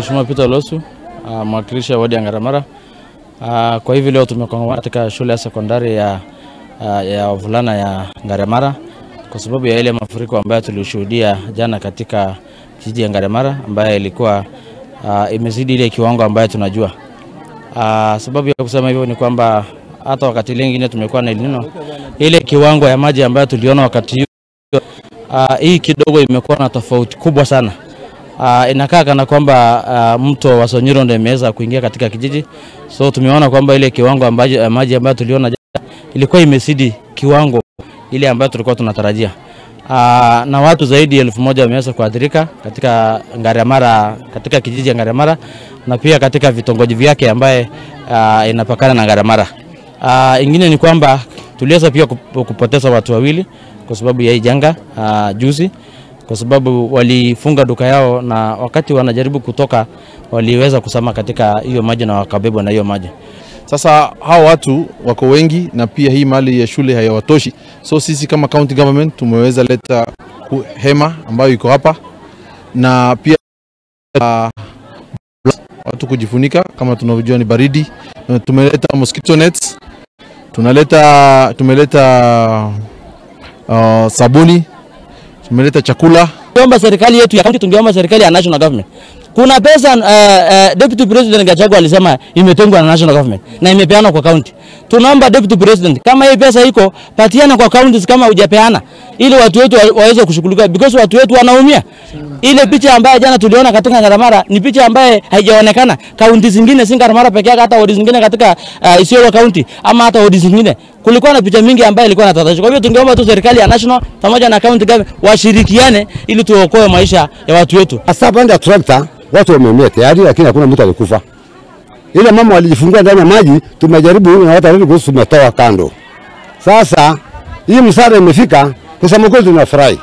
Mheshimiwa Peter Losu, mwakilishi wa wadi ya Ngaramara. Kwa hivyo leo tumekongamana katika shule ya sekondari ya wavulana ya Ngaramara kwa sababu ya ile mafuriko ambayo tulishuhudia jana katika kijiji ya Ngaramara ambayo ilikuwa imezidi ile kiwango ambayo tunajua. Sababu ya kusema hivyo ni kwamba hata wakati lingine tumekuwa na El Nino, ile kiwango ya maji ambayo tuliona wakati hii kidogo imekuwa na tofauti kubwa sana. Inakaa kana kwamba mto wa Sonyiro ndio imeweza kuingia katika kijiji. So tumeona kwamba ile kiwango ambayo maji ambayo tuliona ilikuwa imezidi kiwango ile ambayo tulikuwa tunatarajia. Na watu zaidi ya 1000 wameweza kuathirika katika Ngaramara, katika kijiji ya Ngaramara na pia katika vitongoji vyake ambaye inapakana na Ngaramara. Ingine ni kwamba tuliweza pia kupoteza watu wawili kwa sababu ya hii janga juzi, kwa sababu walifunga duka yao na wakati wanajaribu kutoka waliweza kusama katika hiyo maji na wakabebwa na hiyo maji. Sasa hao watu wako wengi na pia hii mali ya shule hayawatoshi. So sisi kama county government tumeweza leta hema ambayo iko hapa na pia watu kujifunika kama tunavyojua ni baridi. Tumeleta mosquito nets, tumeleta sabuni, tumeleta chakula. Tungeomba serikali yetu ya county, tungeomba serikali ya national government. Kuna pesa Deputy President Gachagua alisema imetengwa na national government na imepeana kwa county. Tunaomba Deputy President kama hii pesa iko patiana kwa counties kama hujapeana ili watu wetu waweze kushughulika because watu wetu wanaumia. Ile picha ambayo jana tuliona katika Ngaramara ni picha ambayo haijaonekana county zingine, si Ngaramara pekee yake, hata wadi zingine katika Isiolo county ama hata wadi zingine kulikuwa na picha mingi ambayo ilikuwa inatatanisha. Kwa hivyo tungeomba tu serikali ya national pamoja na county government washirikiane ili tuokoe maisha ya watu wetu. Hasa pande ya tractor watu wameumia tayari, lakini hakuna mtu alikufa. Ile mama walijifungua ndani ya maji, tumejaribu na watu walikuwa tumetoa kando. Sasa hii msaada imefika, kusema kweli tunafurahi.